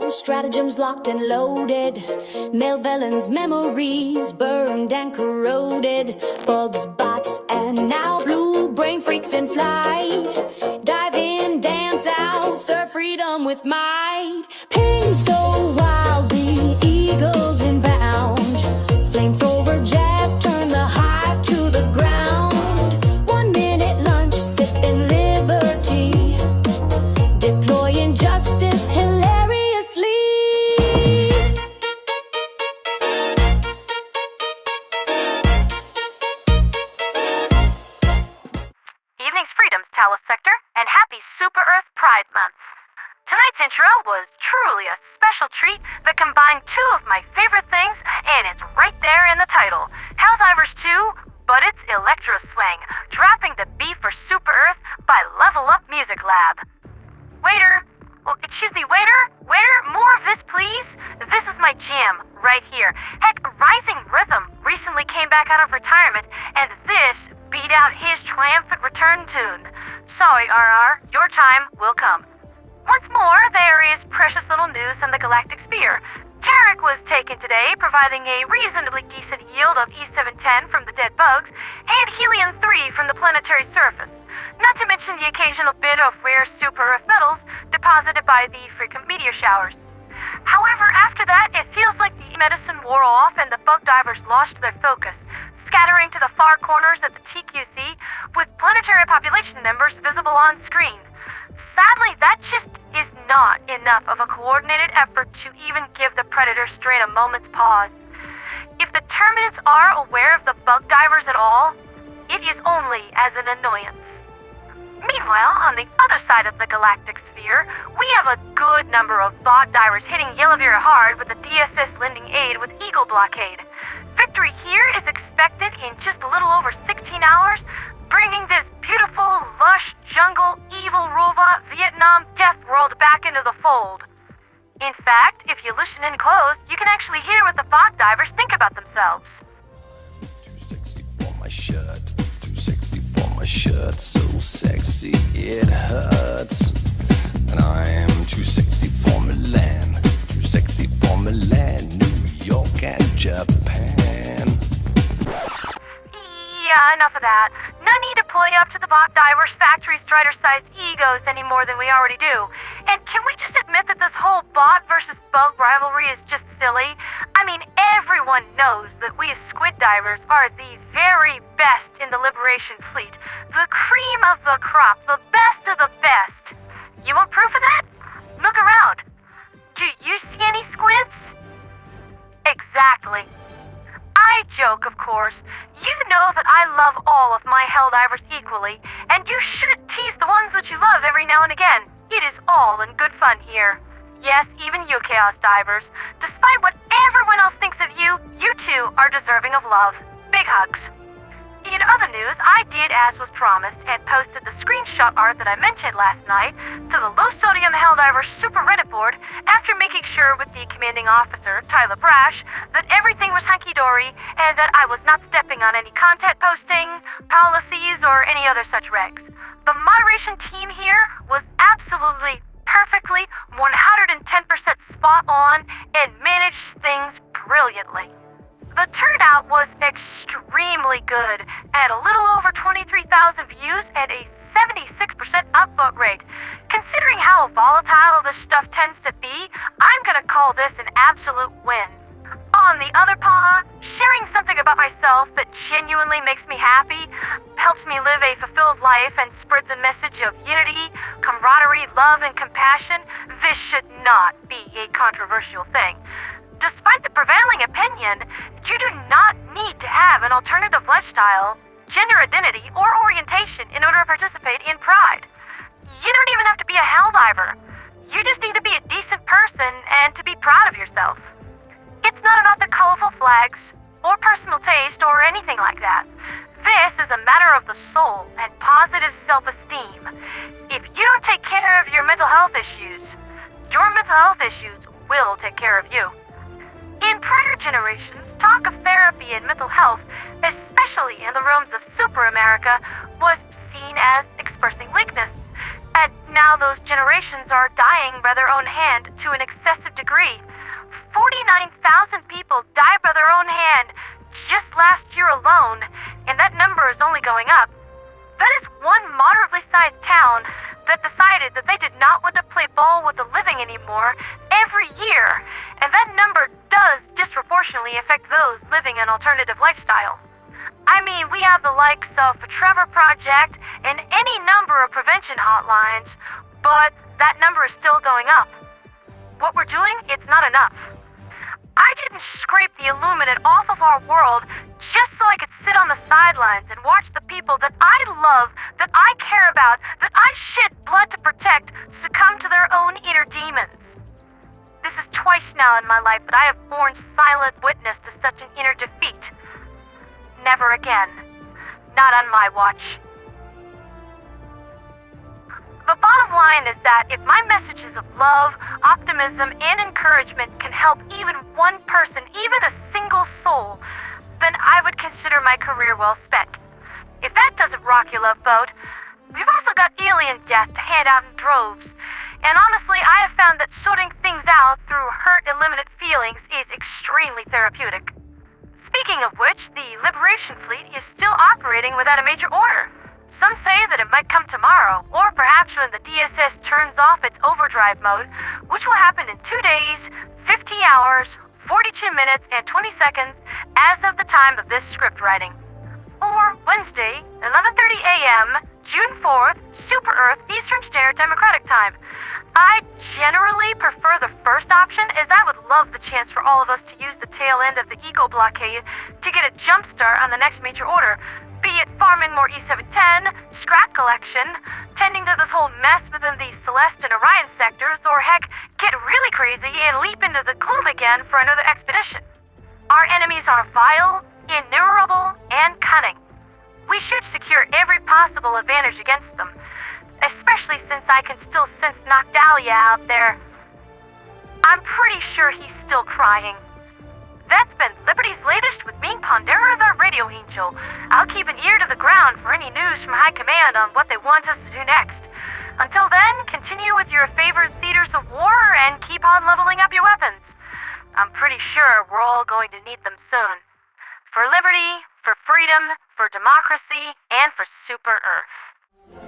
go, stratagems locked and loaded. Melvellin's memories burned and corroded. Bugs, bots, and now blue brain freaks in flight. Dive in, dance out, serve freedom with might. Pings go wild, the eagles inbound. Flamethrower jazz, turn the hive to the ground. 1 minute lunch, sipping liberty. Deploying justice hilariously. Evening's Freedoms, Talos Sector, and happy Super Earth Pride Month. Tonight's intro was truly a special treat that combined two of my favorite things, and it's right there in the title. Helldivers 2, but it's Electro Swing, dropping the beat for Super Earth by Level Up Music Lab. Waiter, waiter, more of this please? This is my jam, right here. Heck, Rising Rhythm recently came back out of retirement, and this beat out his triumphant return tune. Sorry, RR, your time will come. Once more, there is precious little news in the galactic sphere. Terrek was taken today, providing a reasonably decent yield of E710 from the dead bugs, and Helium-3 from the planetary surface. Not to mention the occasional bit of rare super Earth metals deposited by the frequent meteor showers. However, after that, it feels like the medicine wore off and the BugDivers lost their focus, scattering to the far corners of the TQC, with planetary population numbers visible on screen. Sadly, that just is not enough of a coordinated effort to even give the Predator strain a moment's pause. If the Terminids are aware of the BugDivers at all, it is only as an annoyance. Meanwhile, on the other side of the galactic sphere, we have a good number of bot divers hitting Gaellivare hard with the DSS lending aid with Eagle Blockade. Victory here is expected in just a little over 16 hours, bringing this beautiful, lush, jungle, evil robot Vietnam death world back into the fold. In fact, if you listen in close, you can actually hear what the bot divers think about themselves. Too sexy for my shirt, too sexy for my shirt, so sexy it hurts. And I am too sexy for Milan, too sexy for Milan, New York and Japan. Yeah, enough of that. No need to play up to the bot divers' factory strider-sized egos any more than we already do. And can we just admit that this whole bot versus bug rivalry is just silly? I mean, everyone knows that we as squid divers are the very best in the Liberation fleet. The cream of the crop, the best of the best. You want proof of that? Look around. Do you see any squids? Exactly. I joke, of course. You know that I love all of my Helldivers equally, and you should tease the ones that you love every now and again. It is all in good fun here. Yes, even you Chaos Divers. Despite what everyone else thinks of you, you too are deserving of love. Big hugs. In other news, I did as was promised and posted the screenshot art that I mentioned last night to the Low Sodium Helldivers Super Reddit board after making sure with the commanding officer, Tyler Brash, that everything was hunky-dory and that I was not stepping on any content posting, policies, or any other such regs. The moderation team here was absolutely, perfectly, 110% spot on and managed things brilliantly. The turnout was extremely good, at a little over 23,000 views and a 76% upvote rate. Considering how volatile this stuff tends to be, I'm gonna call this an absolute win. On the other paw, sharing something about myself that genuinely makes me happy, helps me live a fulfilled life, and spreads a message of unity, camaraderie, love, and compassion, this should not be a controversial thing. Despite the prevailing opinion, you do not need to have an alternative lifestyle, gender identity, or orientation in order to participate in Pride. You don't even have to be a Helldiver. You just need to be a decent person and to be proud of yourself. It's not about the colorful flags, or personal taste, or anything like that. This is a matter of the soul and positive self-esteem. If you don't take care of your mental health issues, your mental health issues will take care of you. In prior generations, talk of therapy and mental health, especially in the realms of Super America, was seen as expressing weakness. And now those generations are dying by their own hand to an excessive degree. 49,000 people died by their own hand just last year alone, and that number is only going up. That is one moderately sized town that decided that they did not want to play ball with the living anymore every year, and that number does disproportionately affect those living an alternative lifestyle. I mean, we have the likes of the Trevor Project and any number of prevention hotlines, but that number is still going up. What we're doing, it's not enough. I didn't scrape the Illuminate off of our world just so I could sit on the sidelines and watch the people that I love, that I care about, that I shed blood to protect, succumb to their own inner demons. This is twice now in my life that I have borne silent witness to such an inner defeat. Never again. Not on my watch. The bottom line is that if my messages of love, optimism, and encouragement can help even one person, even a single soul, then I would consider my career well spent. If that doesn't rock your love boat, we've also got alien death to hand out in droves. And honestly, I have found that sorting things out through hurt and limited feelings is extremely therapeutic. Speaking of which, the Liberation Fleet is still operating without a major order. Some say that it might come tomorrow, or perhaps when the DSS turns off its overdrive mode, which will happen in 2 days, 50 hours, 42 minutes, and 20 seconds as of the time of this script writing. Or Wednesday, 11:30 a.m., June 4th, Super Earth Eastern Standard Democratic Time. I generally prefer the first option, as I would love the chance for all of us to use the tail end of the Eco Blockade to get a jump start on the next major order, be it farming more E710, scrap collection, tending to this whole mess within the Celeste and Orion sectors, or heck, get really crazy and leap into the gloom again for another expedition. Our enemies are vile, innumerable, and cunning. We should secure every possible advantage against them, especially since I can still sense Noctalia out there. I'm pretty sure he's still crying. That's been Liberty's latest with me, Ponderatheradioangel. I'll keep an ear to the ground for any news from High Command on what they want us to do next. Until then, continue with your favorite theaters of war and keep on leveling up your weapons. I'm pretty sure we're all going to need them soon. For liberty, for freedom, for democracy, and for Super Earth.